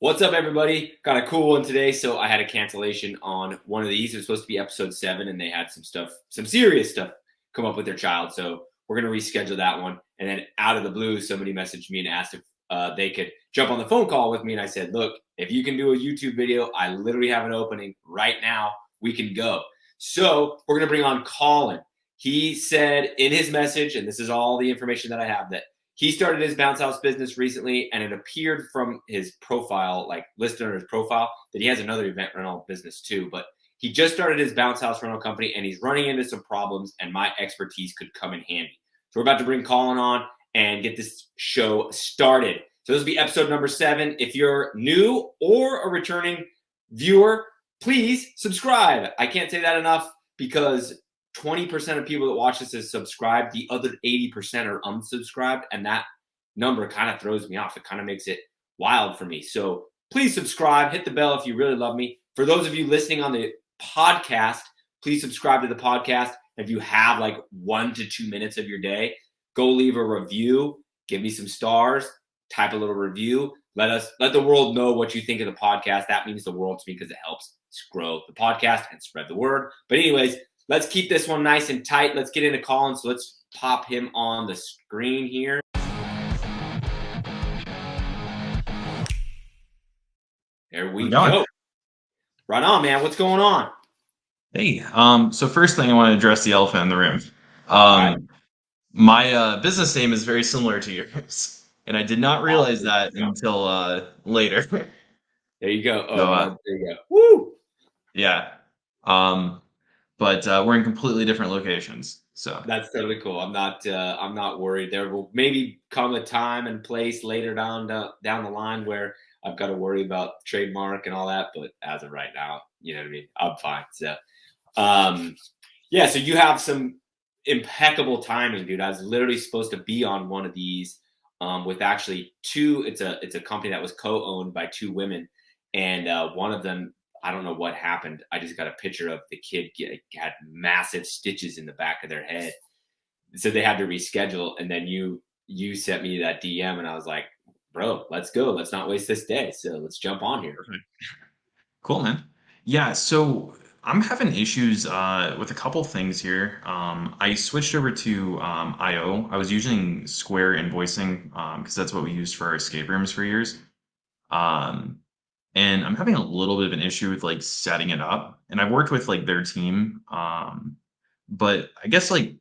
What's up, everybody? Got a cool one today. So I had a cancellation on one of these. It was supposed to be episode 7, and they had some serious stuff come up with their child. So we're gonna reschedule that one. And then out of the blue, somebody messaged me and asked if they could jump on the phone call with me. And I said, look, if you can do a YouTube video, I literally have an opening right now. We can go. So we're gonna bring on Colin. He said in his message, and this is all the information that I have, that he started his bounce house business recently, and it appeared from his profile, like listed on his profile, that he has another event rental business too. But he just started his bounce house rental company, and he's running into some problems, and my expertise could come in handy. So we're about to bring Colin on and get this show started. So this will be episode number 7. If you're new or a returning viewer, please subscribe. I can't say that enough because 20% of people that watch this is subscribed. The other 80% are unsubscribed. And that number kind of throws me off. It kind of makes it wild for me. So please subscribe, hit the bell if you really love me. For those of you listening on the podcast, please subscribe to the podcast. If you have like 1 to 2 minutes of your day, go leave a review, give me some stars, type a little review. Let the world know what you think of the podcast. That means the world to me because it helps grow the podcast and spread the word. But anyways, let's keep this one nice and tight. Let's get into Colin. So let's pop him on the screen here. There we go. Right on, man. What's going on? Hey, so first thing I want to address the elephant in the room. Right. My business name is very similar to yours, and I did not realize that until later. There you go. Oh, So, there you go. Woo! yeah. But we're in completely different locations. So That's totally cool. I'm not worried. There will maybe come a time and place later down the line where I've got to worry about trademark and all that. But as of right now, you know what I mean. I'm fine. So, yeah. So you have some impeccable timing, dude. I was literally supposed to be on one of these with actually two. It's a company that was co-owned by 2 women, and one of them, I don't know what happened. I just got a picture of the kid had massive stitches in the back of their head, so they had to reschedule. And then you sent me that DM, and I was like, bro, let's go. Let's not waste this day. So let's jump on here. perfect. Cool, man. Yeah, so I'm having issues with a couple things here. I switched over to IO. I was using Square invoicing because that's what we used for our escape rooms for years. Um, and I'm having a little bit of an issue with like setting it up. And I've worked with like their team, but I guess like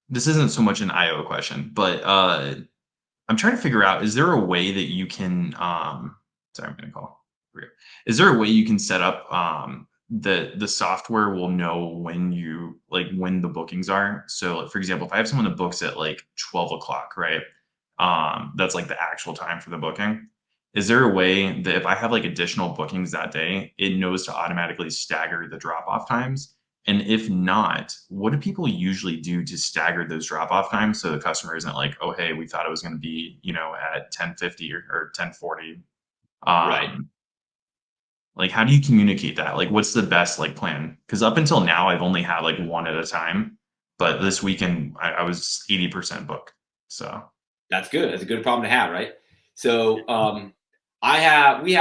this isn't so much an IO question, but I'm trying to figure out, is there a way that you can sorry, I'm gonna call. Is there a way you can set up the software will know when you like when the bookings are? So like, for example, if I have someone that books at like 12 o'clock, right? That's like the actual time for the booking. Is there a way that if I have like additional bookings that day, it knows to automatically stagger the drop off times? And if not, what do people usually do to stagger those drop off times so the customer isn't like, oh, hey, we thought it was going to be, at 10:50 or 10:40? Right. Like, how do you communicate that? Like, what's the best like plan? Because up until now, I've only had like one at a time, but this weekend I was 80% booked. So That's good. That's a good problem to have, right? So we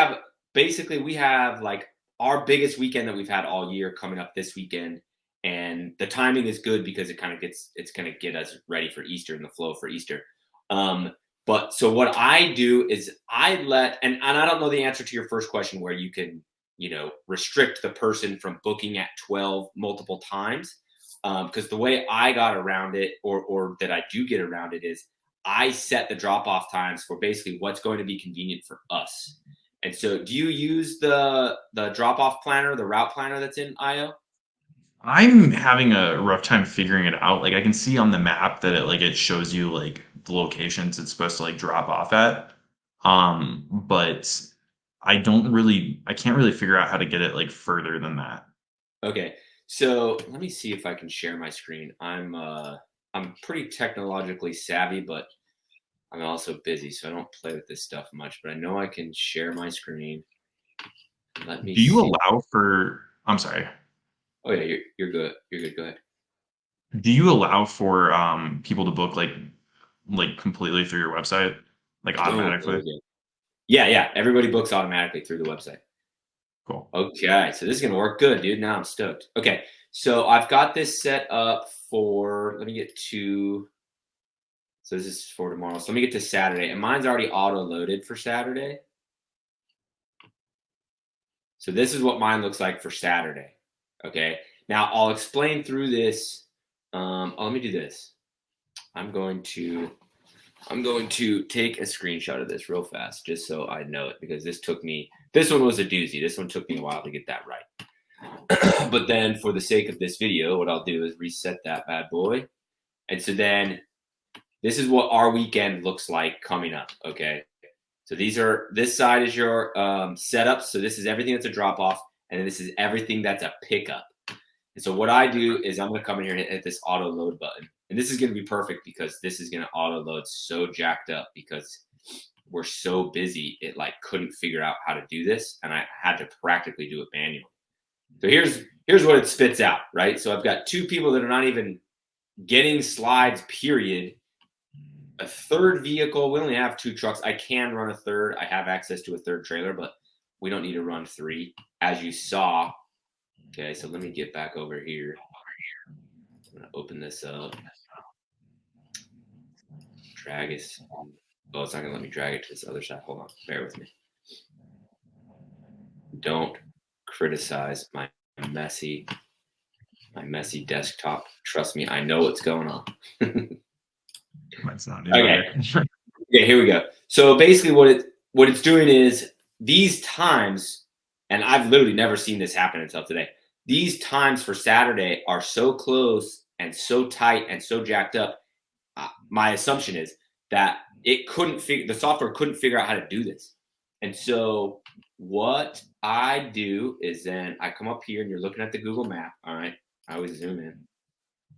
have like our biggest weekend that we've had all year coming up this weekend, and the timing is good because it's gonna get us ready for Easter and the flow for Easter. But so what I do is I let and I don't know the answer to your first question where you can restrict the person from booking at 12 multiple times, because the way I got around it, or that I do get around it, is I set the drop off times for basically what's going to be convenient for us. And so, do you use the drop off planner, the route planner that's in IO? I'm having a rough time figuring it out. Like I can see on the map that it shows you like the locations it's supposed to like drop off at. But I can't really figure out how to get it like further than that. Okay, so let me see if I can share my screen. I'm pretty technologically savvy, but I'm also busy, so I don't play with this stuff much. But I know I can share my screen. Let me Do you see. allow for, I'm sorry, Oh yeah, you're good. You're good. Go ahead. do you allow for people to book like completely through your website, like Don't automatically? Yeah. Everybody books automatically through the website. Cool. Okay, so this is gonna work good, dude. Now I'm stoked. Okay, so I've got this set up for. Let me get to. So this is for tomorrow. So let me get to Saturday, and mine's already auto loaded for Saturday. So this is what mine looks like for Saturday. Okay. Now I'll explain through this. Let me do this. I'm going to take a screenshot of this real fast, just so I know it, because this took me. This one was a doozy. This one took me a while to get that right. But then, for the sake of this video, what I'll do is reset that bad boy. And so then, this is what our weekend looks like coming up. Okay. So this side is your setup. So this is everything that's a drop off, and then this is everything that's a pickup. And so what I do is I'm gonna come in here and hit this auto load button, and this is gonna be perfect because this is gonna auto load so jacked up because we're so busy. It like couldn't figure out how to do this, and I had to practically do it manually. So here's what it spits out, right? So I've got two people that are not even getting slides, period. A third vehicle. We only have two trucks. I can run a third. I have access to a third trailer, but we don't need to run three, as you saw. Okay, so let me get back over here. I'm gonna open this up. Drag it. Oh, it's not gonna let me drag it to this other side. Hold on, bear with me. Don't criticize my messy desktop. Trust me, I know what's going on. Mine's not Okay. Okay, here we go. So basically what it's doing is these times, and I've literally never seen this happen until today. These times for Saturday are so close and so tight and so jacked up. My assumption is that the software couldn't figure out how to do this. And so what I do is then I come up here and you're looking at the Google map. All right. I always zoom in.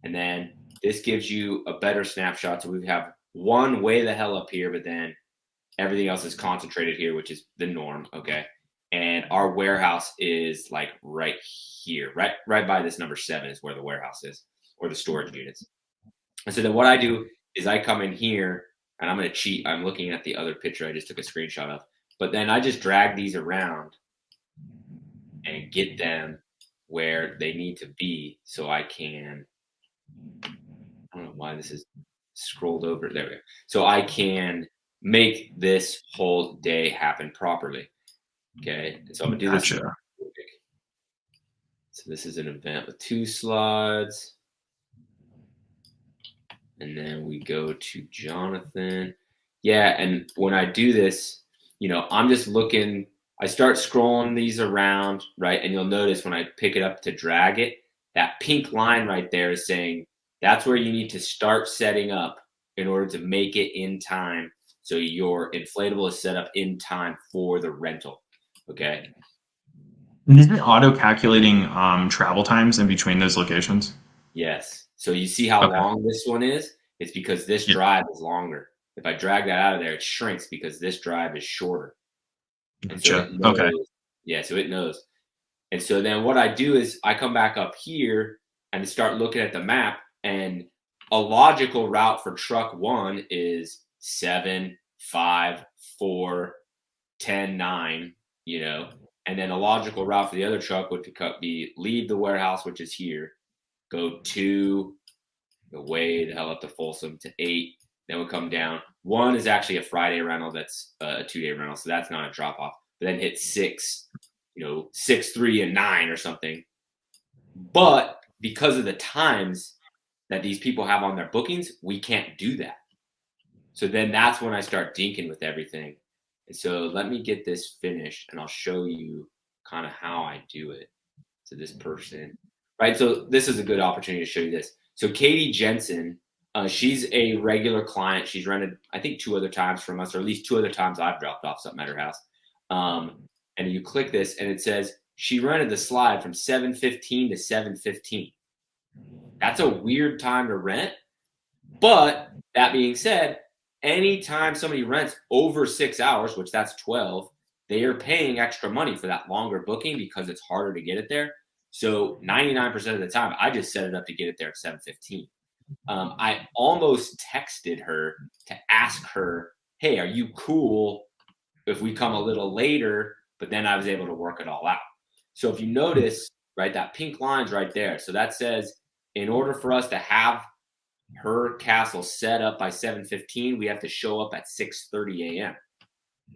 And then this gives you a better snapshot. So we have one way the hell up here, but then everything else is concentrated here, which is the norm. Okay. And our warehouse is like right here, right by this number 7 is where the warehouse is, or the storage units. And so then what I do is I come in here and I'm going to cheat. I'm looking at the other picture I just took a screenshot of, but then I just drag these around and get them where they need to be so I can. I don't know why this is scrolled over. There we go. So I can make this whole day happen properly. Okay. And so I'm going to do this. Gotcha. So this is an event with 2 slides. And then we go to Jonathan. Yeah. And when I do this, I'm just looking, I start scrolling these around, right? And you'll notice when I pick it up to drag it, that pink line right there is saying that's where you need to start setting up in order to make it in time. So your inflatable is set up in time for the rental. Okay. Isn't it auto calculating travel times in between those locations? Yes. So you see how Okay. long this one is? It's because this Yeah. drive is longer. If I drag that out of there, it shrinks because this drive is shorter. And so Gotcha. it knows. Okay. Yeah, so it knows. And so then what I do is I come back up here and start looking at the map, and a logical route for truck 1 is 7, 5, 4, 10, 9, and then a logical route for the other truck would be leave the warehouse, which is here, go 2, go way the hell up to Folsom to 8, then we'll come down. 1 is actually a Friday rental. That's a 2-day rental. So that's not a drop off, but then hit 6, 6, 3, and 9 or something. But because of the times that these people have on their bookings, we can't do that. So then that's when I start dinking with everything. And so let me get this finished and I'll show you kind of how I do it to this person. Right. So this is a good opportunity to show you this. So Katie Jensen, she's a regular client. She's rented, I think, 2 other times from us, or at least 2 other times I've dropped off something at her house. And you click this and it says she rented the slide from 7:15 to 7:15. That's a weird time to rent. But that being said, anytime somebody rents over 6 hours, which that's 12, they are paying extra money for that longer booking because it's harder to get it there. So 99% of the time, I just set it up to get it there at 7:15. I almost texted her to ask her, hey, are you cool if we come a little later, but then I was able to work it all out. So if you notice, right, that pink line's right there. So that says in order for us to have her castle set up by 7:15, we have to show up at 6:30 a.m.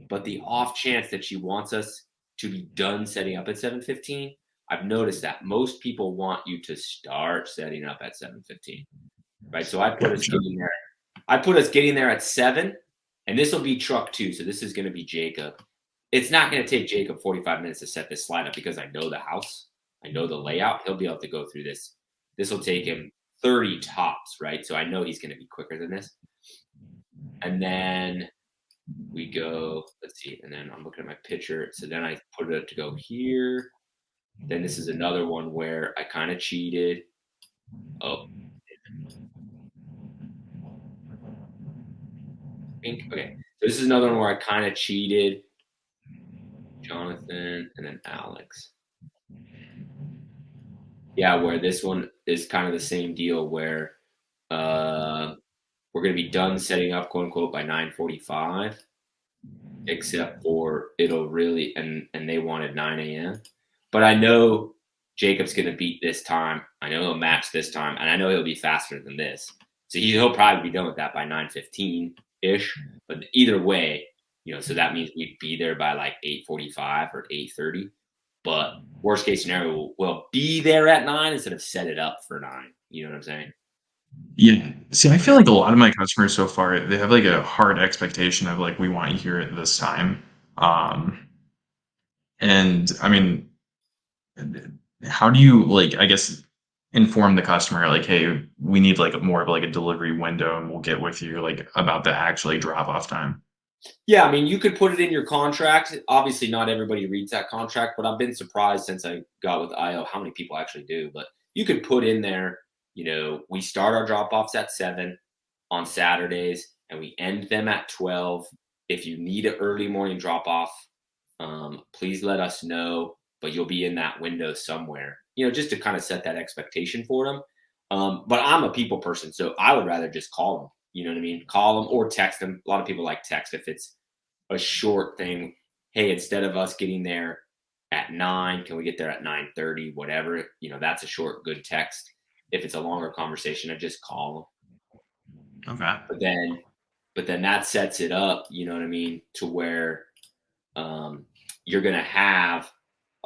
But the off chance that she wants us to be done setting up at 7:15, I've noticed that most people want you to start setting up at 7:15, right? So I put us Gotcha. getting there. I put us getting there at 7, and this will be truck 2. So this is going to be Jacob. It's not going to take Jacob 45 minutes to set this slide up because I know the house, I know the layout. He'll be able to go through this. This will take him 30 tops, right? So I know he's going to be quicker than this. And then we go, let's see, and then I'm looking at my picture. So then I put it to go here. Then this is another one where I kind of cheated. Oh, pink. Okay. So this is another one where I kind of cheated. Jonathan and then Alex. Yeah, where this one is kind of the same deal where we're going to be done setting up, quote unquote, by 9:45, except for it'll really, and they wanted 9 a.m. But I know Jacob's going to beat this time. I know he'll match this time, and I know he'll be faster than this. So he'll probably be done with that by 9:15 ish. But either way, so that means we'd be there by like 8:45 or 8:30. But worst case scenario, we'll be there at 9 instead of set it up for 9. You know what I'm saying? Yeah. See, I feel like a lot of my customers so far, they have like a hard expectation of like, we want you here at this time. And I mean, how do you like, I guess, inform the customer like, hey, we need like more of like a delivery window and we'll get with you like about the actually drop off time. Yeah, I mean, you could put it in your contract. Obviously, not everybody reads that contract, but I've been surprised since I got with IO how many people actually do. But you could put in there, we start our drop offs at 7 on Saturdays and we end them at 12. If you need an early morning drop off, please let us know, but you'll be in that window somewhere, just to kind of set that expectation for them. But I'm a people person, so I would rather just call them. You know what I mean? Call them or text them. A lot of people like text if it's a short thing. Hey, instead of us getting there at 9, can we get there at 9:30? Whatever. That's a short, good text. If it's a longer conversation, I just call Okay. them. But then that sets it up. You know what I mean? To where you're gonna have.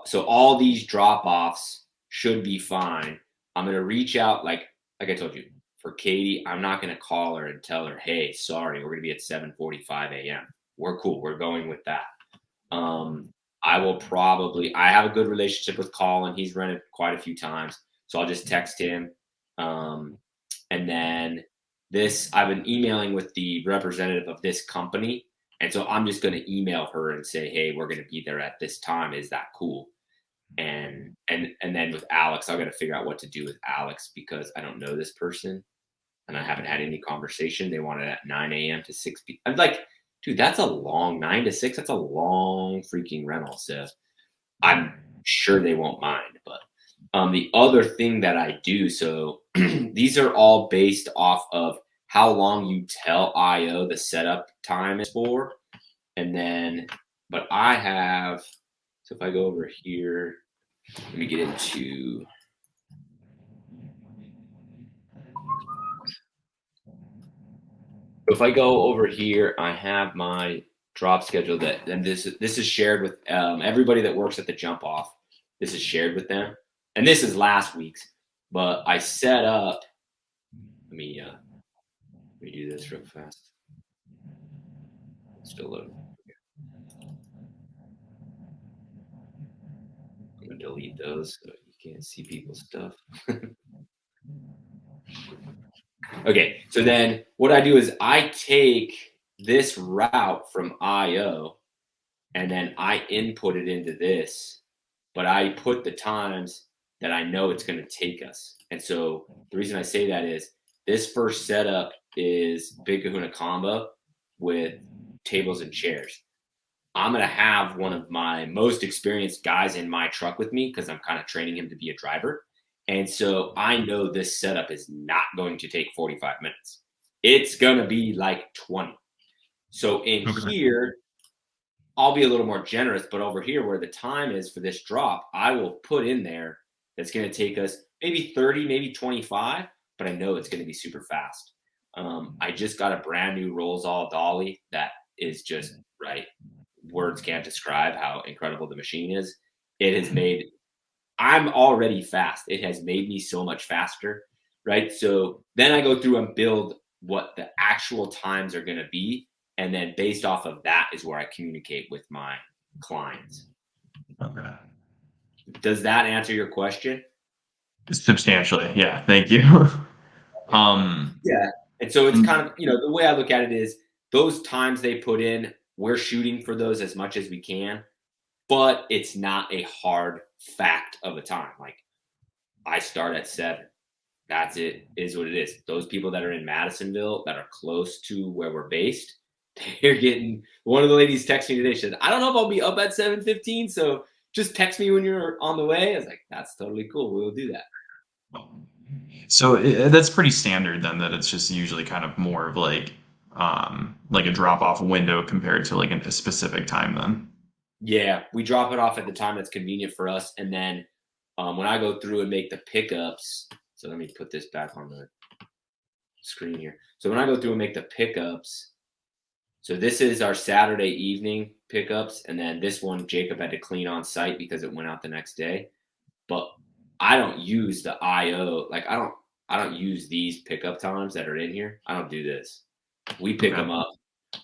So all these drop offs should be fine. I'm gonna reach out like I told you. For Katie, I'm not going to call her and tell her, hey, sorry, we're going to be at 7:45 a.m. We're cool. We're going with that. I have a good relationship with Colin. He's run it quite a few times. So I'll just text him. And then I've been emailing with the representative of this company. And so I'm just going to email her and say, hey, we're going to be there at this time. Is that cool? And then with Alex, I've got to figure out what to do with Alex because I don't know this person and I haven't had any conversation. They want it at 9 a.m. to 6 p.m. I'm like, dude, that's a long 9 to 6. That's a long freaking rental. So I'm sure they won't mind. But the other thing that I do, so these are all based off of how long you tell IO the setup time is for. And then, but I have, so if I go over here, let me get into. If I go over here, I have my drop schedule and this is shared with everybody that works at the jump off. This is shared with them, and this is last week's. But I set up. Let me do this real fast. It's still loading. I'm gonna delete those so you can't see people's stuff. Okay, so then what I do is I take this route from IO and then I input it into this, but I put the times that I know it's going to take us. And so the reason I say that is this first setup is Big Kahuna combo with tables and chairs. I'm going to have one of my most experienced guys in my truck with me because I'm kind of training him to be a driver. And so I know this setup is not going to take 45 minutes. It's going to be like 20. So in Okay. here, I'll be a little more generous, but over here where the time is for this drop, I will put in there that's going to take us maybe 30, maybe 25, but I know it's going to be super fast. I just got a brand new Rolls All Dolly that is just right. Words can't describe how incredible the machine is. It has made, I'm already fast. It has made me so much faster, right? So then I go through and build what the actual times are going to be. And then based off of that is where I communicate with my clients. Okay. Does that answer your question? Substantially, yeah. Thank you. um, Yeah. And so it's mm, kind of, the way I look at it is those times they put in, we're shooting for those as much as we can, but it's not a hard fact of a time. Like I start at 7. That's it, is what it is. Those people that are in Madisonville that are close to where we're based, they're getting, one of the ladies texted me today. She said, I don't know if I'll be up at 7:15. So just text me when you're on the way. I was like, that's totally cool. We'll do that. so that's pretty standard then. That it's just usually kind of more of like a drop off window compared to like a specific time. Then. Yeah, we drop it off at the time that's convenient for us. And then when I go through and make the pickups, so let me put this back on the screen here. So when I go through and make the pickups, so this is our Saturday evening pickups, and then this one Jacob had to clean on site because it went out the next day. But I don't use the IO. Like I don't use these pickup times that are in here. I don't do this. We pick Okay. them up.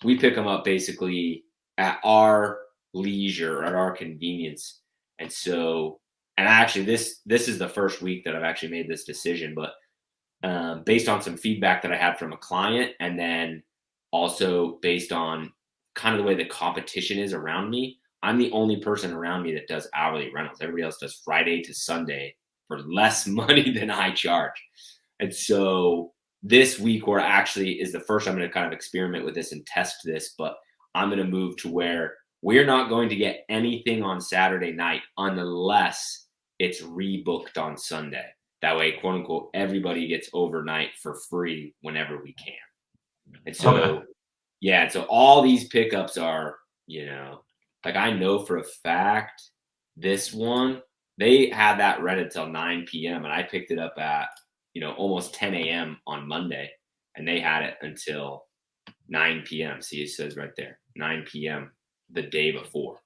We pick them up basically at our leisure, at our convenience. And so, and actually, this is the first week that I've actually made this decision. But based on some feedback that I had from a client, and then also based on kind of the way the competition is around me, I'm the only person around me that does hourly rentals. Everybody else does Friday to Sunday for less money than I charge. And so this week, where actually is the first I'm going to kind of experiment with this and test this, but I'm going to move to where we're not going to get anything on Saturday night unless it's rebooked on Sunday. That way, quote unquote, everybody gets overnight for free whenever we can. And Okay. so, yeah, and so all these pickups are, like I know for a fact this one, they had that rented till 9 p.m. and I picked it up at, almost 10 a.m. on Monday and they had it until 9 p.m. See, it says right there, 9 p.m. the day before.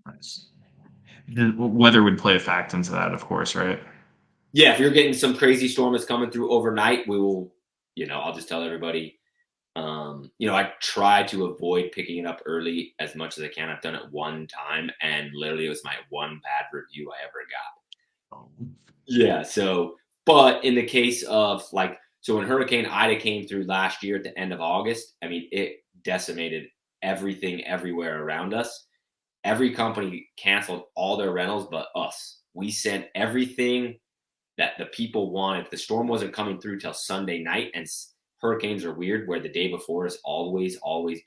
Nice. The weather would play a fact into that, of course, right? Yeah, if you're getting some crazy storm that's coming through overnight, we will, I'll just tell everybody, I try to avoid picking it up early as much as I can. I've done it one time, and literally it was my one bad review I ever got. Yeah. So, but in the case of like, so when Hurricane Ida came through last year at the end of August, I mean, it decimated everything everywhere around us. Every company canceled all their rentals but us. We sent everything that the people wanted. The storm wasn't coming through till Sunday night, and hurricanes are weird where the day before is always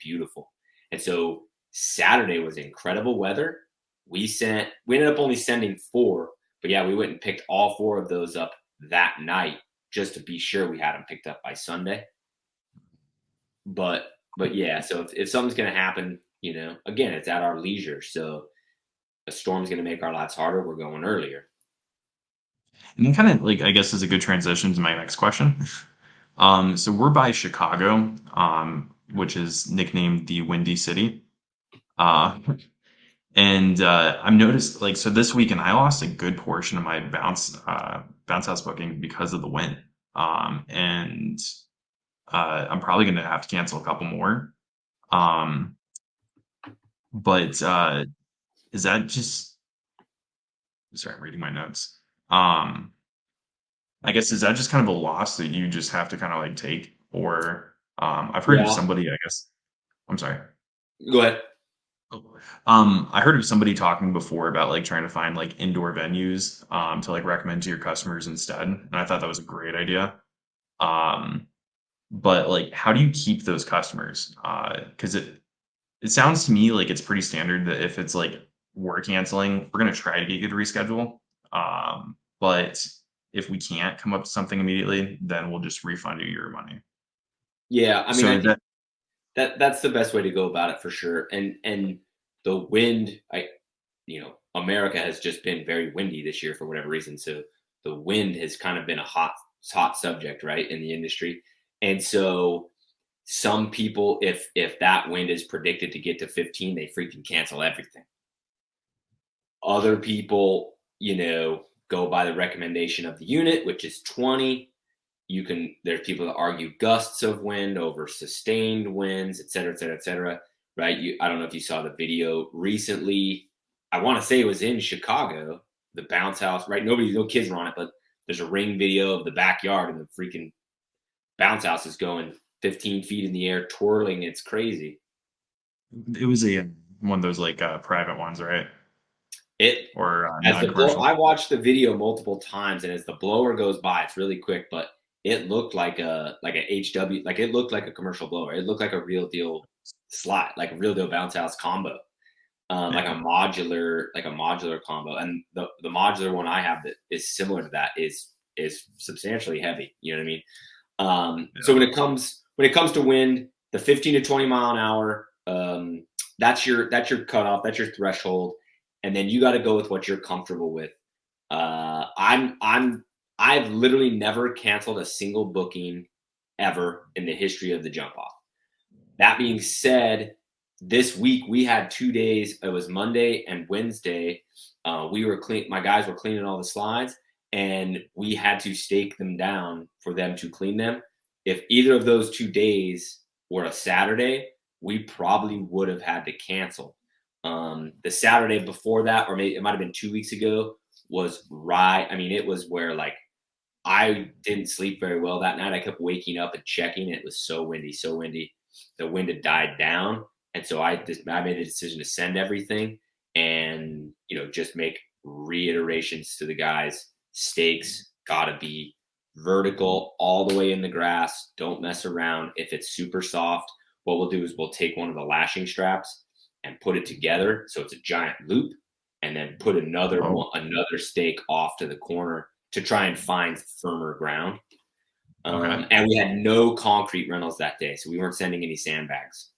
beautiful. And so Saturday was incredible weather. We ended up only sending 4, but yeah, we went and picked all 4 of those up that night just to be sure we had them picked up by Sunday. But yeah, so if something's going to happen, again, it's at our leisure. So a storm's going to make our lives harder. We're going earlier. And then kind of like I guess is a good transition to my next question. So we're by Chicago, which is nicknamed the Windy City. Uh, and I've noticed like so this weekend I lost a good portion of my bounce house booking because of the wind. And I'm probably gonna have to cancel a couple more. Um, but is that just sorry, I'm reading my notes. Um, I guess is that just kind of a loss that you just have to kind of like take, or I've heard of Yeah. somebody. I guess I'm sorry. Go ahead. I heard of somebody talking before about like trying to find like indoor venues to like recommend to your customers instead, and I thought that was a great idea. Um, but like, how do you keep those customers? Because it sounds to me like it's pretty standard that if it's like we're canceling, we're gonna try to get you to reschedule. But if we can't come up with something immediately, then we'll just refund you your money. Yeah. I mean, So I is think that that's the best way to go about it for sure. And the wind, America has just been very windy this year for whatever reason. So the wind has kind of been a hot subject, right, in the industry. And so some people, if that wind is predicted to get to 15, they freaking cancel everything. Other people, go by the recommendation of the unit, which is 20. There's people that argue gusts of wind over sustained winds, et cetera, et cetera, et cetera. Right. I don't know if you saw the video recently. I want to say it was in Chicago, the bounce house, right? No kids were on it, but there's a ring video of the backyard and the freaking bounce house is going 15 feet in the air, twirling. It's crazy. It was a one of those like private ones, right? It Or I non-commercial. watched the video multiple times, and as the blower goes by, it's really quick, but it looked like a HW, like it looked like a commercial blower. It looked like a real deal slide, like a real deal bounce house combo, Yeah. like a modular combo. And the modular one I have that is similar to that is substantially heavy. You know what I mean? So Yeah. when it comes to wind, the 15 to 20 mile an hour, that's your cutoff, that's your threshold, and then you got to go with what you're comfortable with. I've literally never canceled a single booking ever in the history of the jump off. That being said, this week we had 2 days. It was Monday and Wednesday. We were clean. My guys were cleaning all the slides, and we had to stake them down for them to clean them. If either of those 2 days were a Saturday, we probably would have had to cancel. The Saturday before that, or maybe it might have been 2 weeks ago, was right. I mean, it was where like I didn't sleep very well that night. I kept waking up and checking. It was so windy, so windy. The wind had died down, and so I made a decision to send everything and just make reiterations to the guys. Stakes gotta be vertical all the way in the grass. Don't mess around. If it's super soft, what we'll do is we'll take one of the lashing straps and put it together so it's a giant loop, and then put Oh, another stake off to the corner to try and find firmer ground. okay. And we had no concrete rentals that day, so we weren't sending any sandbags.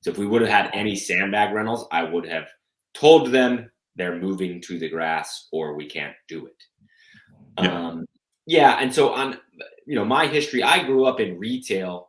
So if we would have had any sandbag rentals, I would have told them they're moving to the grass or we can't do it. Yeah. Yeah, and so on, my history, I grew up in retail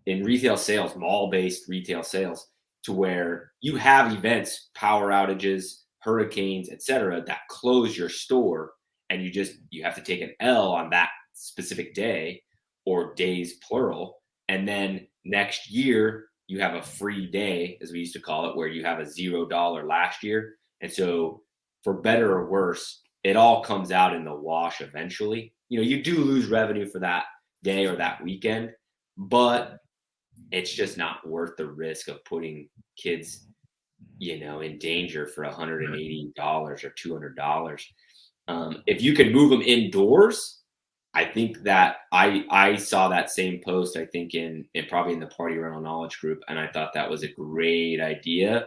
sales, mall-based retail sales, to where you have events, power outages, hurricanes, etc., that close your store, and you have to take an L on that specific day or days plural, and then next year you have a free day, as we used to call it, where you have a $0 last year, and so for better or worse, it all comes out in the wash eventually. You do lose revenue for that day or that weekend, but it's just not worth the risk of putting kids, in danger for Right. $180 or $200. If you can move them indoors, I think that I saw that same post. I think in probably in the Party Rental Knowledge group, and I thought that was a great idea.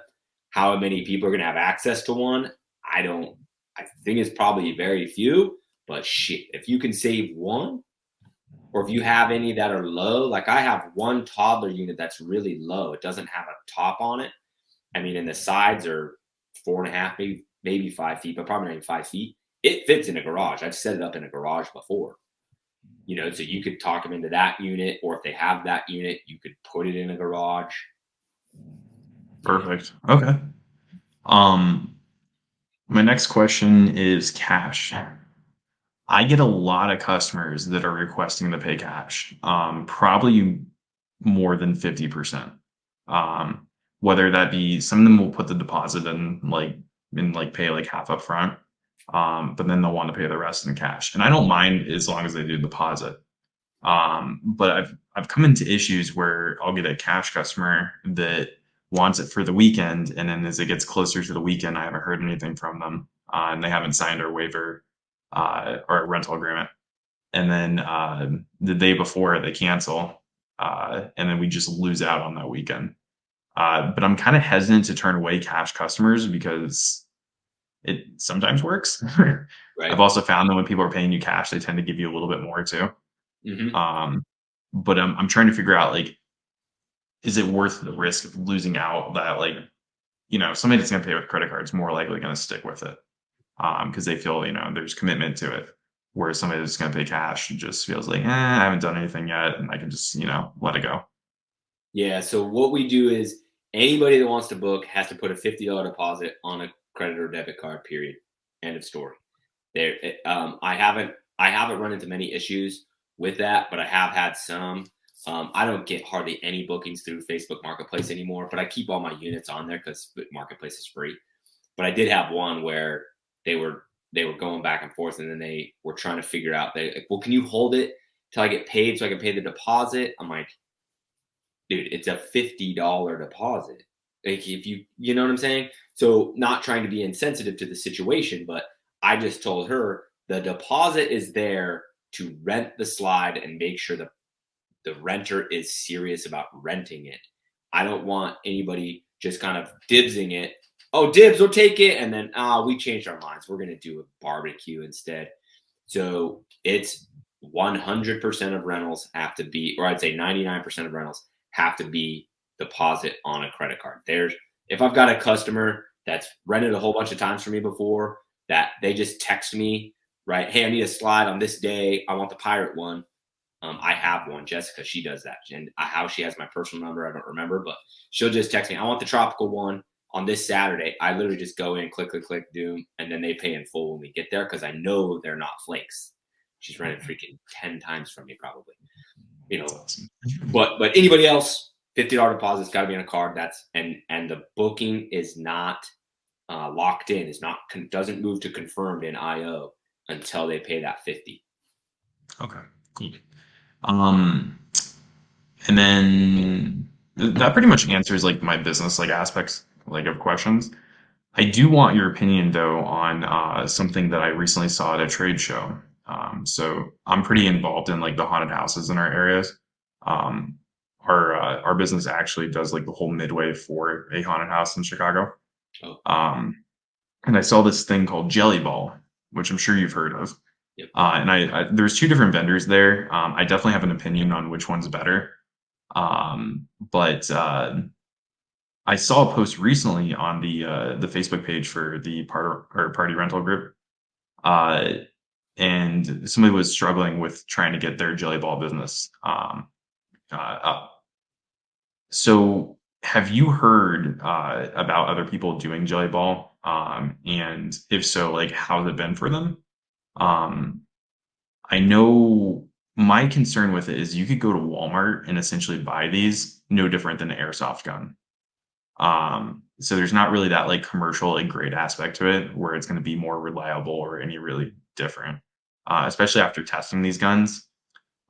How many people are going to have access to one? I don't. I think it's probably very few. But shit, if you can save one, or if you have any that are low, like I have one toddler unit that's really low. It doesn't have a top on it. I mean, and the sides are 4.5, maybe 5 feet, but probably not even 5 feet. It fits in a garage. I've set it up in a garage before. So you could talk them into that unit, or if they have that unit, you could put it in a garage. You know, Perfect. Okay. Um, my next question is cash. I get a lot of customers that are requesting to pay cash, probably more than 50%. Um, whether that be some of them will put the deposit in, like pay like half up front, but then they'll want to pay the rest in cash. And I don't mind as long as they do deposit. But I've come into issues where I'll get a cash customer that wants it for the weekend, and then as it gets closer to the weekend, I haven't heard anything from them, and they haven't signed our waiver or a rental agreement. And then the day before they cancel, and then we just lose out on that weekend. But I'm kind of hesitant to turn away cash customers because it sometimes works. I've right? also found that when people are paying you cash, they tend to give you a little bit more too. Hmm. Um, but I'm trying to figure out like is it worth the risk of losing out that like, somebody that's gonna pay with credit card is more likely gonna stick with it, because they feel, there's commitment to it. Whereas somebody that's gonna pay cash just feels like, I haven't done anything yet, and I can just, let it go. Yeah. So what we do is anybody that wants to book has to put a $50 deposit on a credit or debit card. Period. End of story. There, I haven't run into many issues with that, but I have had some. I don't get hardly any bookings through Facebook Marketplace anymore, but I keep all my units on there because Marketplace is free. But I did have one where they were they were going back and forth, and then they were trying to figure out. They like, well, can you hold it till I get paid so I can pay the deposit? I'm like, dude, it's a $50 deposit. Like if you know what I'm saying? So not trying to be insensitive to the situation, but I just told her the deposit is there to rent the slide and make sure the renter is serious about renting it. I don't want anybody just kind of dibsing it. Oh, dibs, we'll take it. And then we changed our minds. We're gonna do a barbecue instead. So it's 100% of rentals have to be, or I'd say 99% of rentals have to be deposit on a credit card. If I've got a customer that's rented a whole bunch of times for me before, that they just text me, right? Hey, I need a slide on this day. I want the pirate one. I have one, Jessica. She does that, and how she has my personal number, I don't remember, but she'll just text me. I want the tropical one on this Saturday. I literally just go in, click, click, click, do, and then they pay in full when we get there because I know they're not flakes. She's rented freaking 10 times from me, probably. You That's know, awesome. but anybody else, $50 deposit's got to be on a card. And the booking is not locked in. It's not doesn't move to confirmed in IO until they pay that 50. Okay, cool. Um, and then that pretty much answers like my business like aspects like of questions. I do want your opinion though on something that I recently saw at a trade show. So I'm pretty involved in like the haunted houses in our areas. Um, our business actually does like the whole midway for a haunted house in Chicago. Oh, Um, and I saw this thing called Jelly Ball, which I'm sure you've heard of. yep. And there's two different vendors there. I definitely have an opinion on which one's better. But I saw a post recently on the Facebook page for the party rental group, uh, and somebody was struggling with trying to get their Jelly Ball business up. So, have you heard about other people doing Jelly Ball? And if so, like how's it been for them? Um, I know my concern with it is you could go to Walmart and essentially buy these no different than an airsoft gun. So there's not really that like commercial and grade aspect to it where it's going to be more reliable or any really different, especially after testing these guns.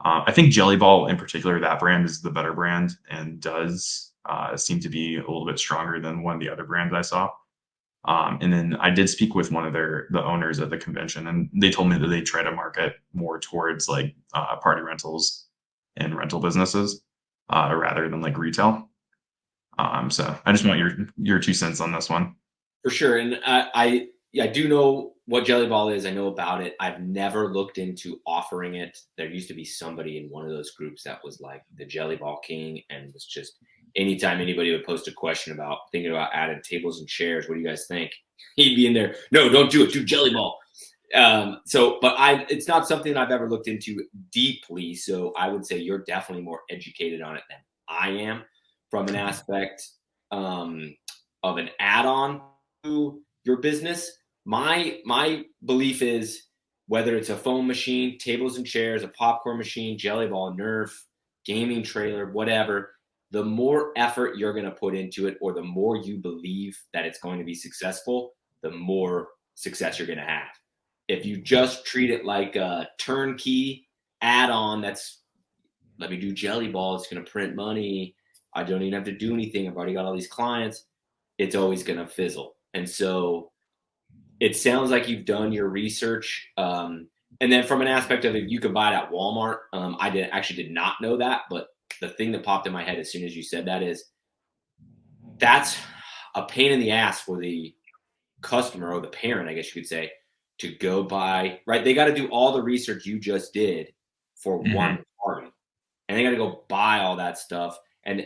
I think Jelly Ball in particular, that brand is the better brand and does seem to be a little bit stronger than one of the other brands I saw. And then I did speak with one of the owners at the convention, and they told me that they try to market more towards like party rentals and rental businesses rather than like retail. So I just want your 2 cents on this one. For sure. And I do know what Jelly Ball is. I know about it. I've never looked into offering it. There used to be somebody in one of those groups that was like the Jelly Ball King, and was just anytime anybody would post a question about thinking about adding tables and chairs, what do you guys think? He'd be in there. No, don't do it. Do Jelly Ball. But it's not something I've ever looked into deeply. So I would say you're definitely more educated on it than I am from an aspect of an add-on to your business. My belief is whether it's a foam machine, tables and chairs, a popcorn machine, jelly ball, Nerf, gaming trailer, whatever, the more effort you're going to put into it, or the more you believe that it's going to be successful, the more success you're going to have. If you just treat it like a turnkey add-on, that's let me do jelly ball, it's going to print money, I don't even have to do anything, I've already got all these clients, it's always going to fizzle. And so it sounds like you've done your research. And then from an aspect of it, you can buy it at Walmart. I did not know that, but the thing that popped in my head as soon as you said that is that's a pain in the ass for the customer or the parent, I guess you could say, to go buy, right? They got to do all the research you just did for Hmm. one party, and they got to go buy all that stuff. And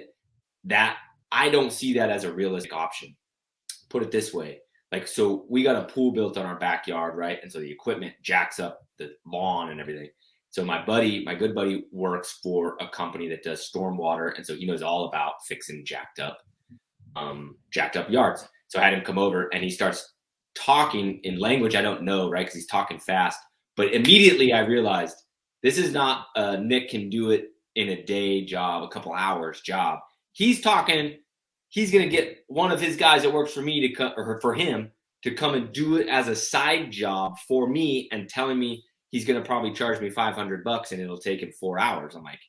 that I don't see that as a realistic option. Put it this way. Like, so we got a pool built on our backyard, right? And so the equipment jacks up the lawn and everything. So my good buddy works for a company that does stormwater. And so he knows all about fixing jacked up yards. So I had him come over and he starts talking in language I don't know, right? Because he's talking fast. But immediately I realized this is not Nick can do it in a day job, a couple hours job. He's talking. He's going to get one of his guys that works for me to come, or for him to come and do it as a side job for me, and telling me he's going to probably charge me $500 and it'll take him 4 hours. I'm like,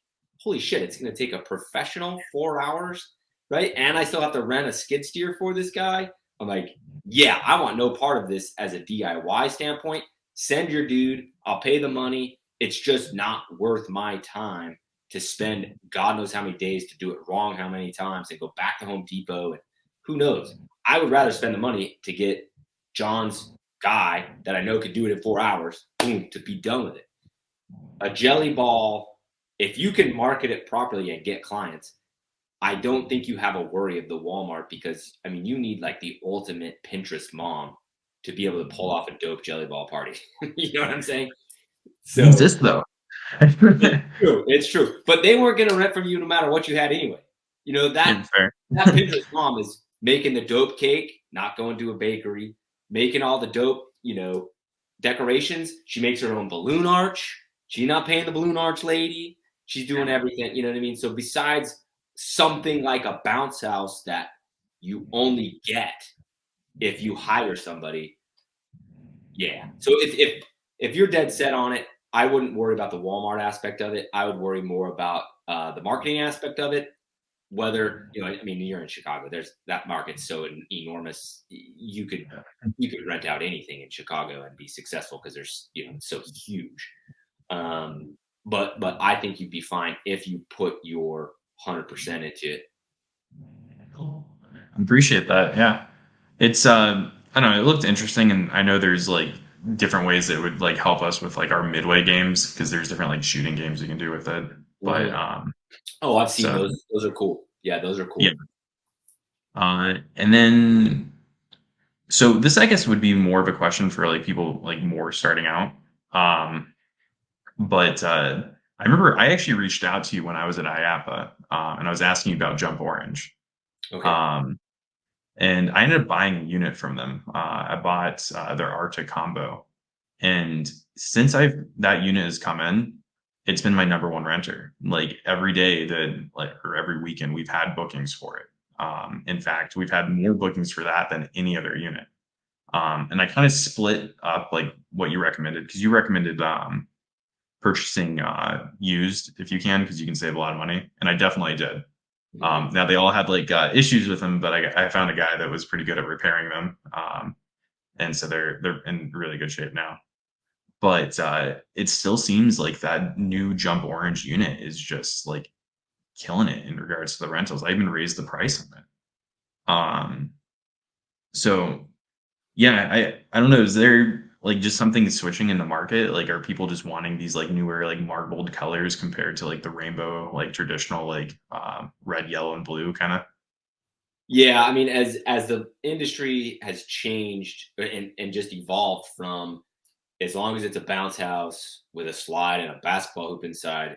holy shit! It's going to take a professional 4 hours, right? And I still have to rent a skid steer for this guy. I'm like, yeah, I want no part of this as a DIY standpoint. Send your dude. I'll pay the money. It's just not worth my time to spend God knows how many days to do it wrong, how many times, and go back to Home Depot. And who knows? I would rather spend the money to get John's guy that I know could do it in 4 hours, boom, to be done with it. A jelly ball, if you can market it properly and get clients, I don't think you have a worry of the Walmart, because I mean, you need like the ultimate Pinterest mom to be able to pull off a dope jelly ball party. You know what I'm saying? It So exists though. it's true. It's true. But they weren't going to rent from you no matter what you had anyway. You know, Yeah, fair. that Pinterest mom is making the dope cake, not going to a bakery, making all the dope, decorations. She makes her own balloon arch. She's not paying the balloon arch lady. She's doing everything. You know what I mean? So besides something like a bounce house that you only get if you hire somebody, yeah. So if you're dead set on it, I wouldn't worry about the Walmart aspect of it. I would worry more about the marketing aspect of it. Whether I mean, you're in Chicago. There's that market's so enormous. You could rent out anything in Chicago and be successful because there's it's so huge. But I think you'd be fine if you put your 100% into it. I appreciate that. Yeah. It's I don't know, it looked interesting, and I know there's like different ways that would like help us with like our midway games, because there's different like shooting games you can do with it. But Mhm. Oh, I've seen so those. Those are cool. Yeah, those are yeah. cool. And then so this I guess would be more of a question for like people like more starting out. Um but I remember I actually reached out to you when I was at IAPA, and I was asking you about Jump Orange. Okay. Um and I ended up buying a unit from them. I bought their Arctic combo, and since I've that unit has come in, it's been my number one renter. Like every day that like or every weekend we've had bookings for it. In fact, we've had more bookings for that than any other unit. And I kind of split up like what you recommended, because you recommended purchasing used if you can, because you can save a lot of money, and I definitely did. Mhm. Now they all had like issues with them, but I found a guy that was pretty good at repairing them, and so they're in really good shape now. But it still seems like that new Jump Orange unit is just like killing it in regards to the rentals. I even raised the price on it. Um, so yeah, I don't know. Is there like just something switching in the market? Like, are people just wanting these like newer like marbled colors compared to like the rainbow like traditional like red, yellow, and blue kind of? Yeah, I mean, as the industry has changed and just evolved from, as long as it's a bounce house with a slide and a basketball hoop inside,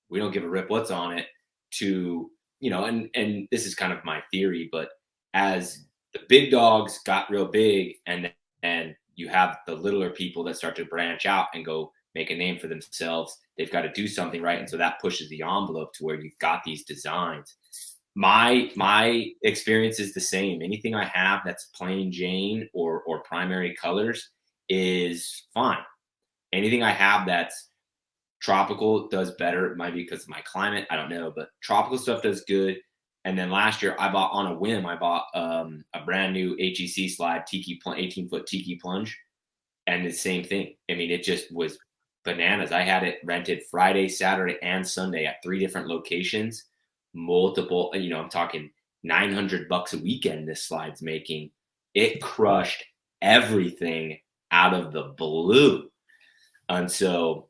we don't give a rip what's on it, to, and this is kind of my theory, but as the big dogs got real big, and you have the littler people that start to branch out and go make a name for themselves, they've got to do something, right? And so that pushes the envelope to where you've got these designs. My experience is the same. Anything I have that's plain Jane or primary colors is fine. Anything I have that's tropical does better. It might be because of my climate. I don't know, but tropical stuff does good. And then last year, I bought on a whim. I bought a brand new HEC slide 18-foot tiki plunge, and the same thing. I mean, it just was bananas. I had it rented Friday, Saturday, and Sunday at 3 different locations. Multiple, I'm talking $900 a weekend. This slide's making it crushed everything out of the blue, and so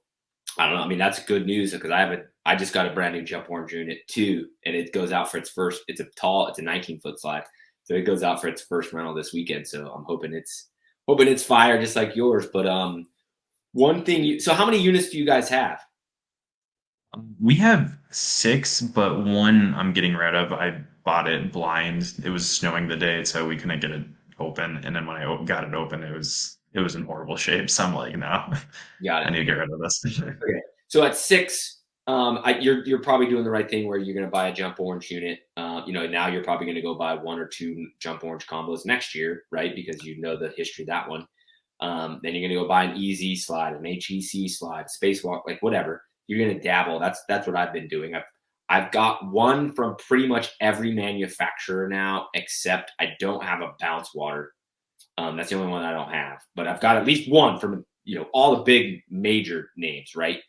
I don't know. I mean, that's good news because I have I just got a brand new jump orange unit too, and it goes out for its first. It's a 19-foot slide, so it goes out for its first rental this weekend. So I'm hoping it's fire just like yours. But one thing so how many units do you guys have? We have six, but one I'm getting rid of. I bought it blind. It was snowing the day, so we couldn't get it open. And then when I got it open, it was in horrible shape. So I'm like, no, Got I it. need to get Okay. rid of this. Okay. So at six, you're probably doing the right thing where you're going to buy a jump orange unit. Now you're probably going to go buy one or two jump orange combos next year, right? Because you know the history of that one. Then you're going to go buy an easy slide, an HEC slide, spacewalk, like whatever. You're going to dabble. That's what I've been doing. I've got one from pretty much every manufacturer now, except I don't have a bounce water. That's the only one I don't have, but I've got at least one from all the big major names, right?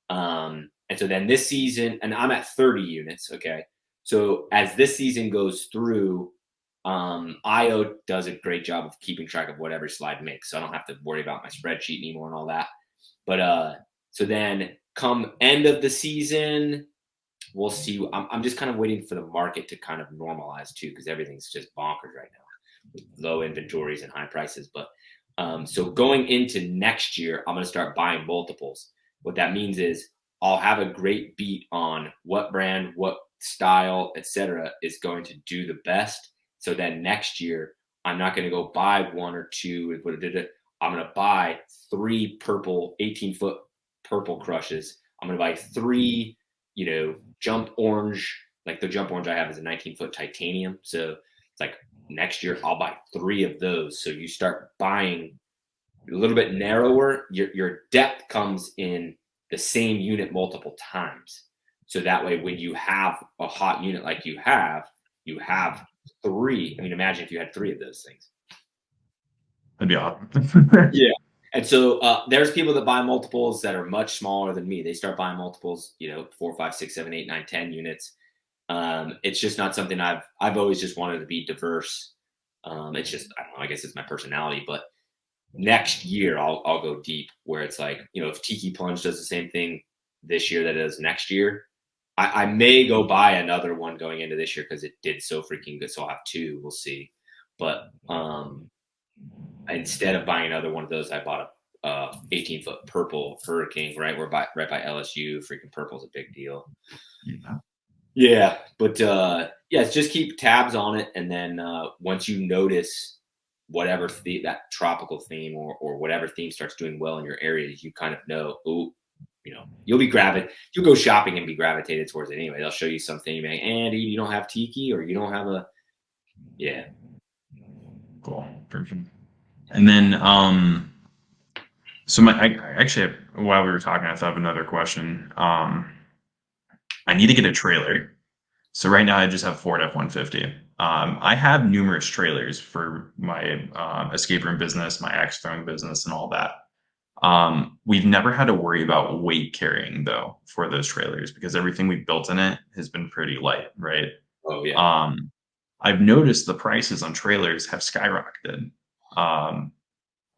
And so then this season, and I'm at 30 units. Okay, so as this season goes through, IO does a great job of keeping track of what every slide makes, so I don't have to worry about my spreadsheet anymore and all that. But so then come end of the season, we'll see. I'm just kind of waiting for the market to kind of normalize too, because everything's just bonkers right now with low inventories and high prices. But so going into next year, I'm going to start buying multiples. What that means is I'll have a great beat on what brand, what style, etc., is going to do the best. So then next year, I'm not going to go buy one or two. I'm going to buy three purple 18-foot purple crushes. I'm going to buy three, jump orange. Like the jump orange I have is a 19-foot titanium. So it's like next year I'll buy three of those. So you start buying a little bit narrower. Your depth comes in the same unit multiple times. So that way, when you have a hot unit like you have three. I mean, imagine if you had three of those things. That'd be awesome. Yeah. And so there's people that buy multiples that are much smaller than me. They start buying multiples, 4, 5, 6, 7, 8, 9, 10 units. It's just not something I've always just wanted to be diverse. It's just, I don't know, I guess it's my personality, but next year I'll go deep where it's like, if Tiki Plunge does the same thing this year that it does next year, I may go buy another one going into this year because it did so freaking good. So I'll have two. We'll see. But instead of buying another one of those, I bought a 18-foot purple Hurricane, right? We're right by LSU. Freaking purple's a big deal. Yeah. Yeah, but just keep tabs on it, and then once you notice whatever that tropical theme or whatever theme starts doing well in your area, you kind of know. Oh, you'll go shopping and be gravitated towards it anyway. They'll show you something, you may, Andy, you don't have tiki, or you don't have yeah. Cool. Perfect. And then, so I actually, while we were talking, I thought of another question. I need to get a trailer. So right now I just have Ford F-150. I have numerous trailers for my escape room business, my axe throwing business, and all that. We've never had to worry about weight carrying though for those trailers because everything we've built in it has been pretty light, right? Oh yeah. I've noticed the prices on trailers have skyrocketed. Um,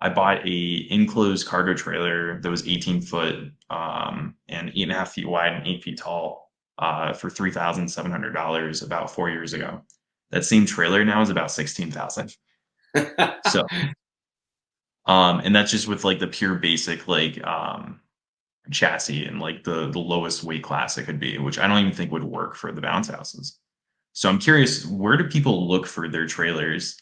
I bought a enclosed cargo trailer that was 18 foot and 8.5 feet wide and 8 feet tall for $3,700 about 4 years ago. That same trailer now is about 16,000. So, and that's just with like the pure basic like chassis and like the lowest weight class it could be, which I don't even think would work for the bounce houses. So I'm curious, where do people look for their trailers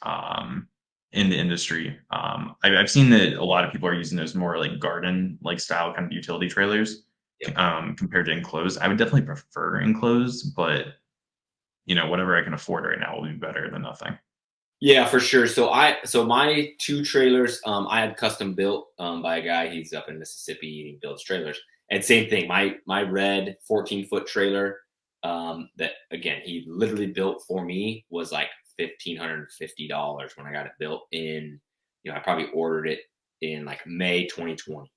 in the industry? I've seen that a lot of people are using those more like garden like style kind of utility trailers Yep. compared to enclosed. I would definitely prefer enclosed, but whatever I can afford right now will be better than nothing. Yeah, for sure. So my two trailers, I had custom built by a guy. He's up in Mississippi. He builds trailers. And same thing. My red 14-foot trailer, that again he literally built for me was like $1,550 when I got it built in. I probably ordered it in like May 2020.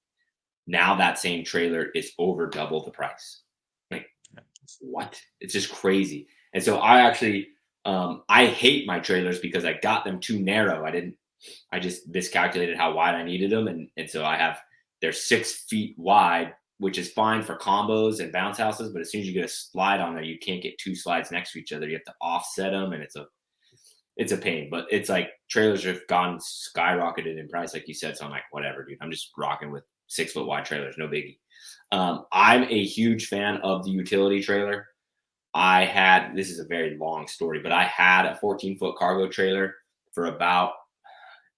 Now that same trailer is over double the price. Like what? It's just crazy. And so I hate my trailers because I got them too narrow. I just miscalculated how wide I needed them. And so they're 6 feet wide which is fine for combos and bounce houses. But as soon as you get a slide on there, you can't get two slides next to each other. You have to offset them, and it's a pain. But it's like trailers have gone skyrocketed in price, like you said. So I'm like, whatever, dude. I'm just rocking with 6 foot wide trailers, no biggie. I'm a huge fan of the utility trailer. This is a very long story, but I had a 14-foot cargo trailer for about,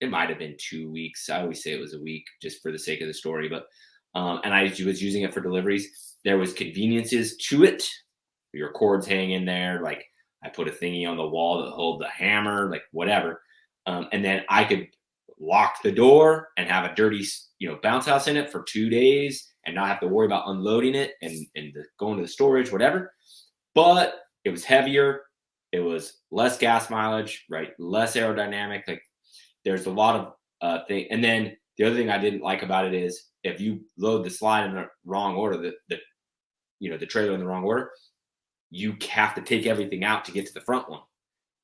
it might have been 2 weeks. I always say it was a week just for the sake of the story, but, and I was using it for deliveries. There was conveniences to it. Your cords hang in there. Like I put a thingy on the wall that hold the hammer, like whatever. And then I could lock the door and have a dirty, bounce house in it for 2 days and not have to worry about unloading it and going to the storage, whatever. But it was heavier. It was less gas mileage, right? Less aerodynamic. Like there's a lot of thing. And then the other thing I didn't like about it is if you load the slide in the wrong order, the trailer in the wrong order, you have to take everything out to get to the front one.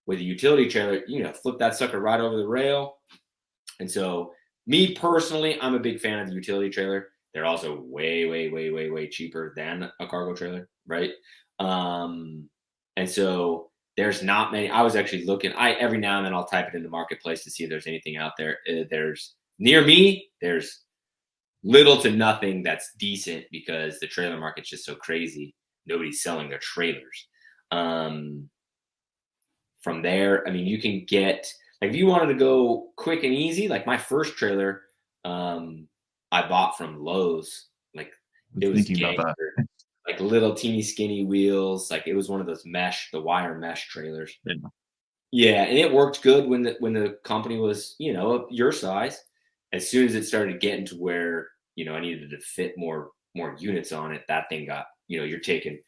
With a utility trailer, flip that sucker right over the rail. And so me personally, I'm a big fan of the utility trailer. They're also way, way, way, way, way cheaper than a cargo trailer, right? And so there's not many. I was actually looking. Every now and then I'll type it in the marketplace to see if there's anything out there. There's near me. There's little to nothing that's decent because the trailer market's just so crazy. Nobody's selling their trailers. From there, I mean, you can get, like, if you wanted to go quick and easy, like my first trailer, I bought from Lowe's. Like it was Thinking about gangster, that. like little teeny skinny wheels. Like it was one of those the wire mesh trailers. Yeah. Yeah, and it worked good when the company was, your size. As soon as it started getting to where, I needed to fit more units on it, that thing got, you're taking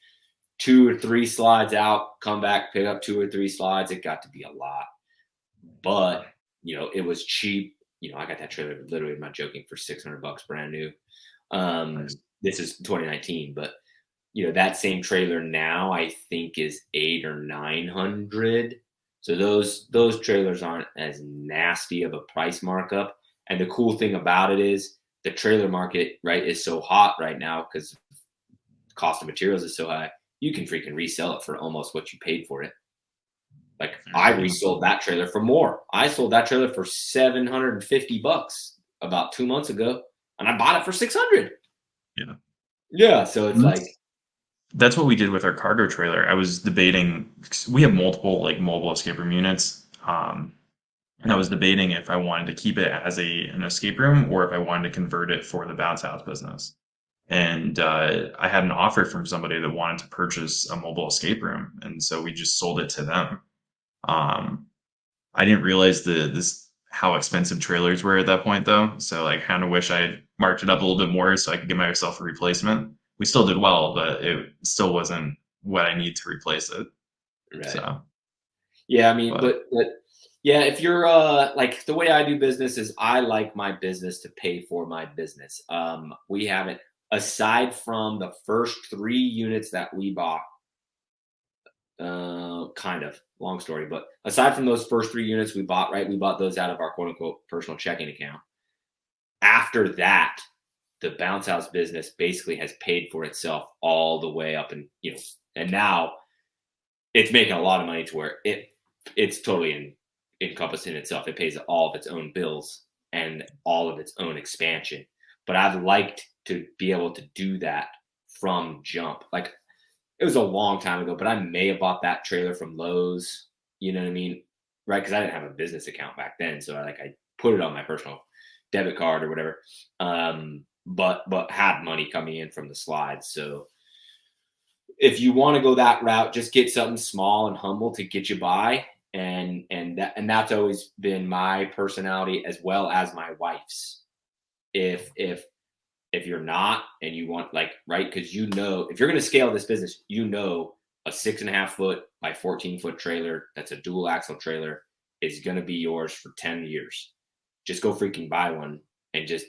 2 or 3 slides out, come back, pick up 2 or 3 slides. It got to be a lot. But, it was cheap. I got that trailer literally, I'm not joking, for $600 brand new. Nice. This is 2019, but that same trailer now I think is 800 or 900. So those trailers aren't as nasty of a price markup. And the cool thing about it is the trailer market, right, is so hot right now because the cost of materials is so high. You can freaking resell it for almost what you paid for it. Like I resold that trailer for more. I sold that trailer for $750 about 2 months ago, and I bought it for 600. Yeah. Yeah, so it's like That's what we did with our cargo trailer. I was debating, we have multiple like mobile escape room units. And I was debating if I wanted to keep it as an escape room or if I wanted to convert it for the bounce house business. And I had an offer from somebody that wanted to purchase a mobile escape room, and so we just sold it to them. Um, I didn't realize this how expensive trailers were at that point, though. So like, kind of wish I had marked it up a little bit more so I could give myself a replacement. We still did well, but it still wasn't what I need to replace it. right. So, Yeah, I mean, but but yeah, if you're like the way I do business is I like my business to pay for my business. We haven't, aside from the first 3 units that we bought, kind of long story, but aside from those first 3 units we bought, right, we bought those out of our quote unquote personal checking account. After that, the bounce house business basically has paid for itself all the way up, and and now it's making a lot of money to where it's totally encompassed in itself. It pays all of its own bills and all of its own expansion. But I've liked to be able to do that from jump. Like it was a long time ago, but I may have bought that trailer from Lowe's. You know what I mean? Right? Because I didn't have a business account back then, so I put it on my personal debit card or whatever. But had money coming in from the slides. So if you want to go that route, just get something small and humble to get you by. And that's always been my personality as well as my wife's. If you're not and you want, like, right, because if you're going to scale this business, a 6.5 foot by 14-foot trailer that's a dual axle trailer is going to be yours for 10 years. Just go freaking buy one and just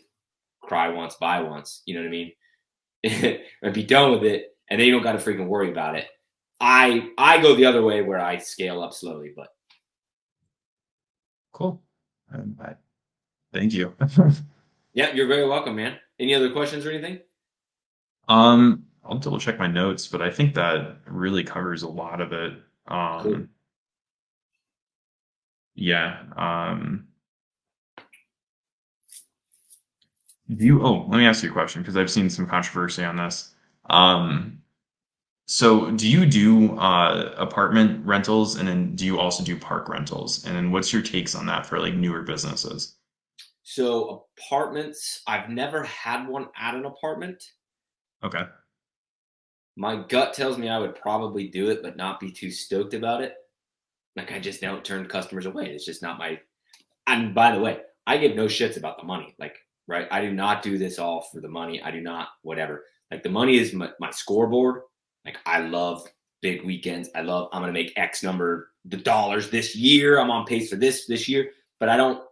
cry once, buy once. You know what I mean? And be done with it, and then you don't got to freaking worry about it. I go the other way where I scale up slowly, but cool. Thank you. yeah, you're very welcome, man. Any other questions or anything? I'll double check my notes, but I think that really covers a lot of it. Cool. Um, yeah. Let me ask you a question because I've seen some controversy on this. Um, so do you do apartment rentals and then do you also do park rentals? And then what's your takes on that for like newer businesses? So apartments, I've never had one at an apartment. Okay. My gut tells me I would probably do it, but not be too stoked about it. Like I just don't turn customers away. It's just not my. And by the way, I give no shits about the money. Like, right? I do not do this all for the money. I do not whatever. Like the money is my scoreboard. Like I love big weekends. I'm gonna make X number the dollars this year. I'm on pace for this year. But I don't,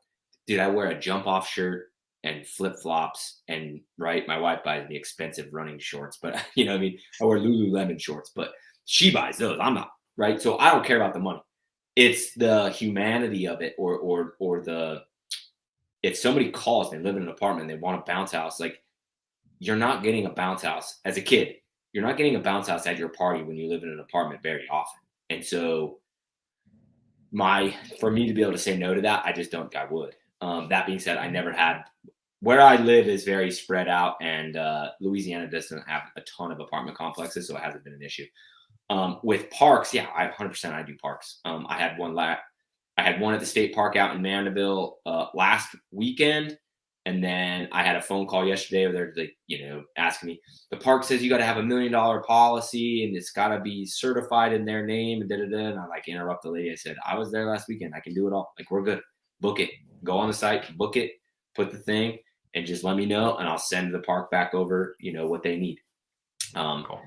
dude, I wear a jump off shirt and flip flops, and right, my wife buys me expensive running shorts, but you know what I mean. I wear Lululemon shorts, but she buys those. I'm not, right. So I don't care about the money. It's the humanity of it, or the, if somebody calls, they live in an apartment, they want a bounce house, like you're not getting a bounce house as a kid. You're not getting a bounce house at your party when you live in an apartment very often. And so my for me to be able to say no to that, I just don't think I would. That being said, I never had, where I live is very spread out, and Louisiana doesn't have a ton of apartment complexes, so it hasn't been an issue. With parks, yeah, I 100% I do parks. I had one at the state park out in Mandeville last weekend, and then I had a phone call yesterday where they're like, asking me, the park says you got to have $1 million policy and it's got to be certified in their name and da da da. And I like interrupt the lady. I said, I was there last weekend. I can do it all. Like we're good. Book it. Go on the site, book it, put the thing, and just let me know, and I'll send the park back over. What they need. Um, Cool.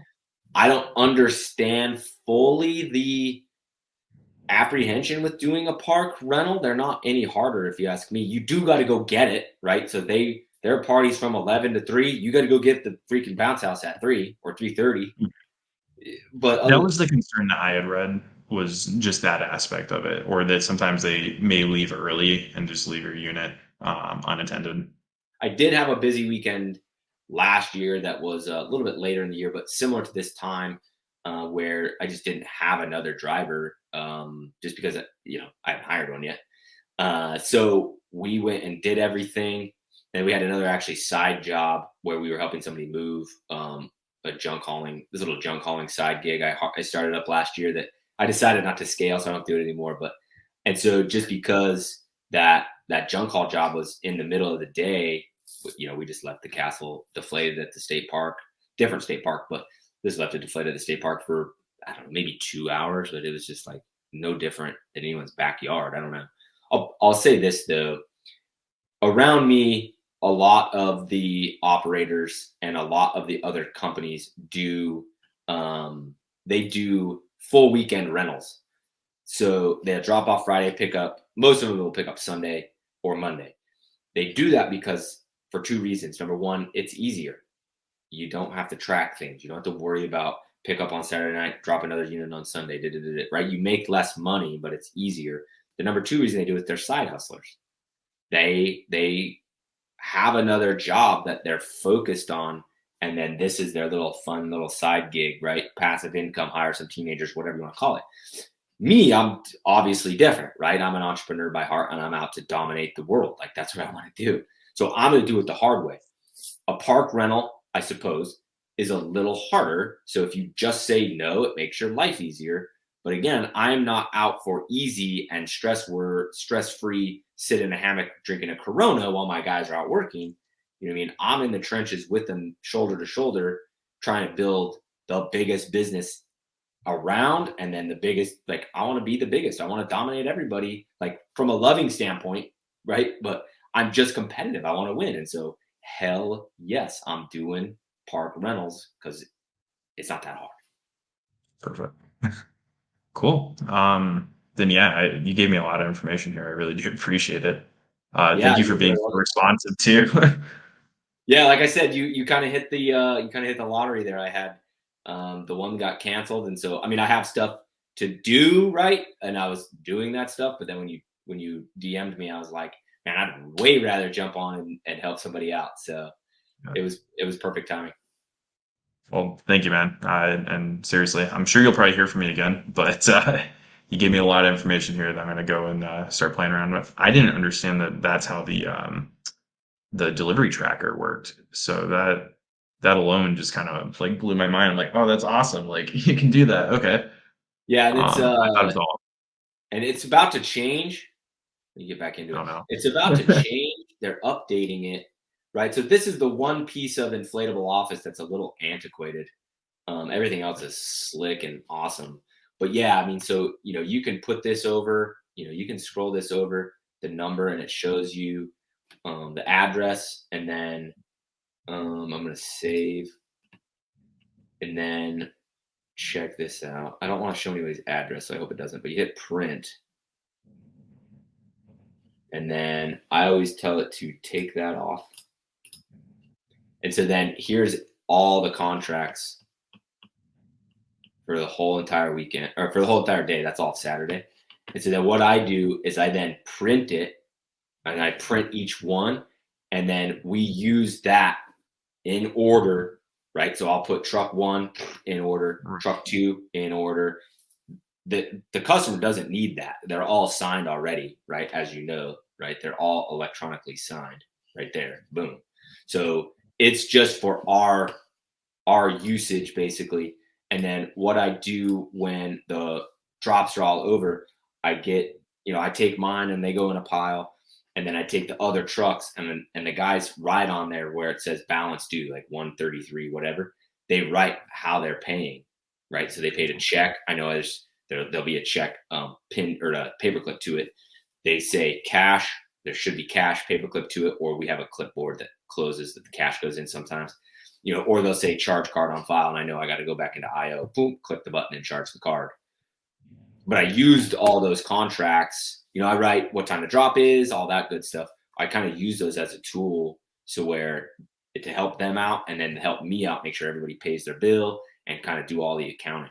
I don't understand fully the apprehension with doing a park rental. They're not any harder if you ask me. You do got to go get it, right? So their parties from 11 to 3. You got to go get the freaking bounce house at 3 or 3:30. But That other, was the concern that I had read was just that aspect of it, or that sometimes they may leave early and just leave your unit unattended. I did have a busy weekend last year that was a little bit later in the year, but similar to this time, where I just didn't have another driver, just because I haven't hired one yet. So we went and did everything. And we had another actually side job where we were helping somebody move, this little junk hauling side gig I started up last year that I decided not to scale, so I don't do it anymore. And so just because that junk haul job was in the middle of the day, we just left the castle deflated at the state park, different state park, but this left it deflated at the state park for, I don't know, maybe 2 hours, but it was just like no different than anyone's backyard. I don't know. I'll say this though, around me, a lot of the operators and a lot of the other companies do, they do full weekend rentals. So they'll drop off Friday, pick up. Most of them will pick up Sunday or Monday. They do that because for two reasons. Number one, it's easier. You don't have to track things. You don't have to worry about pick up on Saturday night, drop another unit on Sunday, right? You make less money, but it's easier. The number two reason they do it, they're side hustlers. They have another job that they're focused on, and then this is their little fun little side gig, right? Passive income, hire some teenagers, whatever you want to call it. Me, I'm obviously different, right? I'm an entrepreneur by heart, and I'm out to dominate the world. Like that's what I want to do. So I'm going to do it the hard way. A park rental, I suppose, is a little harder. So if you just say no, it makes your life easier. But again, I'm not out for easy and stress-free, sit in a hammock drinking a Corona while my guys are out working. You know what I mean? I'm in the trenches with them, shoulder to shoulder, trying to build the biggest business around, and then the biggest. Like I want to be the biggest. I want to dominate everybody, like from a loving standpoint, right? But I'm just competitive. I want to win, and so hell yes, I'm doing park rentals because it's not that hard. Perfect. Cool. Then yeah, you gave me a lot of information here. I really do appreciate it. Yeah, Thank you for you're being very so welcome. responsive too. Yeah, like I said, you kind of hit the lottery there. I had the one got canceled, and so I mean I have stuff to do, right, and I was doing that stuff. But then when you DM'd me, I was like, man, I'd way rather jump on and help somebody out. So it was perfect timing. Well, thank you, man. And seriously, I'm sure you'll probably hear from me again, but you gave me a lot of information here that I'm going to go and start playing around with. I didn't understand that that's how the delivery tracker worked. So that alone just kind of like blew my mind. I'm like, oh, that's awesome. Like you can do that. Okay. Yeah, and I thought it was all, it's about to change. Let me get back into I it. don't know. It's about to change. They're updating it, right? So this is the one piece of inflatable office that's a little antiquated. Everything else is slick and awesome. But yeah, I mean, so you can put this over. You can scroll this over the number, and it shows you the address, and then I'm gonna save, and then check this out. I don't want to show anybody's address, so I hope it doesn't. But you hit print, and then I always tell it to take that off. And so then here's all the contracts for the whole entire weekend, or for the whole entire day. That's all Saturday. And so then what I do is I then print it, and I print each one, and then we use that in order, right? So I'll put truck 1 in order, truck 2 in order. The customer doesn't need that. They're all signed already, right? As you know, right? They're all electronically signed right there. Boom. So it's just for our usage basically. And then what I do when the drops are all over, I get, I take mine and they go in a pile, and then I take the other trucks, and the guys write on there where it says balance due, like 133, whatever. They write how they're paying, right? So they paid a check. I know there'll be a check pin or a paperclip to it. They say cash. There should be cash paperclip to it, or we have a clipboard that closes that the cash goes in sometimes. Or they'll say charge card on file, and I know I got to go back into IO, boom, click the button and charge the card. But I used all those contracts. I write what time the drop is, all that good stuff. I kind of use those as a tool to help them out, and then help me out, make sure everybody pays their bill, and kind of do all the accounting.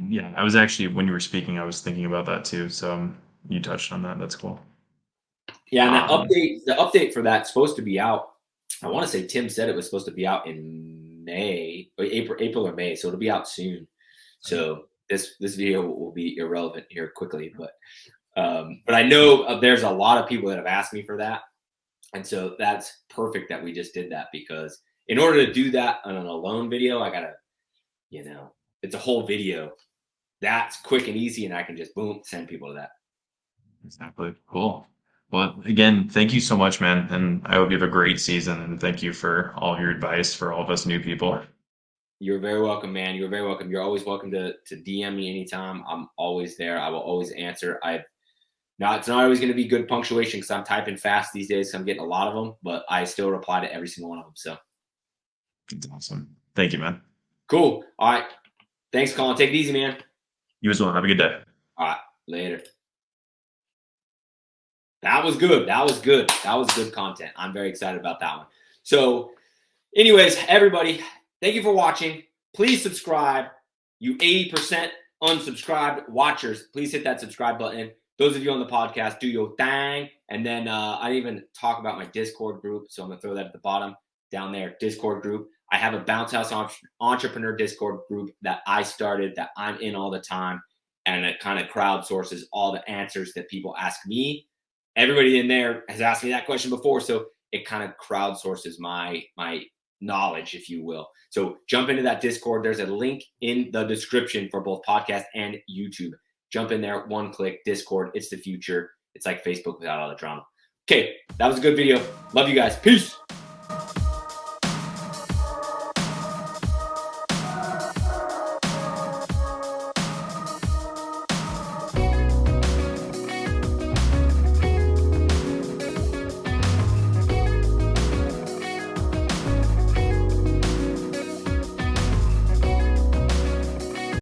Yeah, I was actually, when you were speaking, I was thinking about that too. So you touched on that. That's cool. Yeah, and Um, the update for that's supposed to be out. I want to say Tim said it was supposed to be out in May, or April or May, so it'll be out soon. So this video will be irrelevant here quickly, but I know there's a lot of people that have asked me for that, and so that's perfect that we just did that, because in order to do that on an alone video, I gotta, it's a whole video. That's quick and easy, and I can just boom send people to that. exactly. Cool. Well, again, thank you so much, man. And I hope you have a great season. And thank you for all your advice for all of us new people. You're very welcome, man. You're very welcome. You're always welcome to DM me anytime. I'm always there. I will always answer. Now, it's not always going to be good punctuation because I'm typing fast these days. So I'm getting a lot of them, but I still reply to every single one of them. So It's awesome. Thank you, man. cool. All right. Thanks, Colin. Take it easy, man. You as well. Have a good day. All right. Later. That was good. That was good. That was good content. I'm very excited about that one. So, anyways, everybody, thank you for watching. Please subscribe. You 80% unsubscribed watchers, please hit that subscribe button. Those of you on the podcast, do your thing. And then I didn't even talk about my Discord group, so I'm going to throw that at the bottom down there, Discord group. I have a Bounce House Entrepreneur Discord group that I started, that I'm in all the time, and it kind of crowdsources all the answers that people ask me. Everybody in there has asked me that question before, so it kind of crowdsources my knowledge, if you will. So jump into that Discord. There's a link in the description for both podcast and YouTube. Jump in there, one click, Discord. It's the future. It's like Facebook without all the drama. Okay, that was a good video. Love you guys. Peace.